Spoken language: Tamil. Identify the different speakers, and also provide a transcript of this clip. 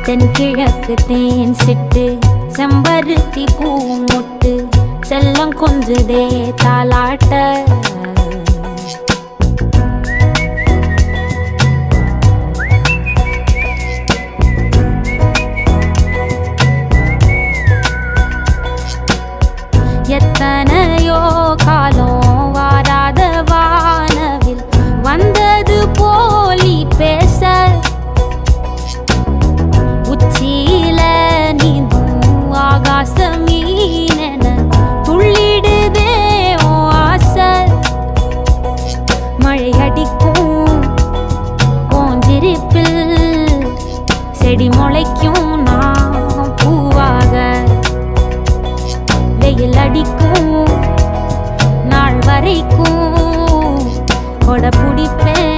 Speaker 1: தென்கிழக்கு தேன் சிட்டு செம்பருத்தி பூ முட்டு செல்லம் கொஞ்சுதே தாலாட்ட எத்தனையோ காலம் வாராத வானவில் வந்தது போலி பேச உச்சியில நீந்தும் ஆகாச மீனென துள்ளிடுதே ஓ ஆசை மழை அடிக்கும் ஓஞ்சிருப்பில் செடி முளைக்கும் நான் பூவாக வெயில் அடிக்கும் நாள் வரைக்கும் கொடை பிடிப்பேன்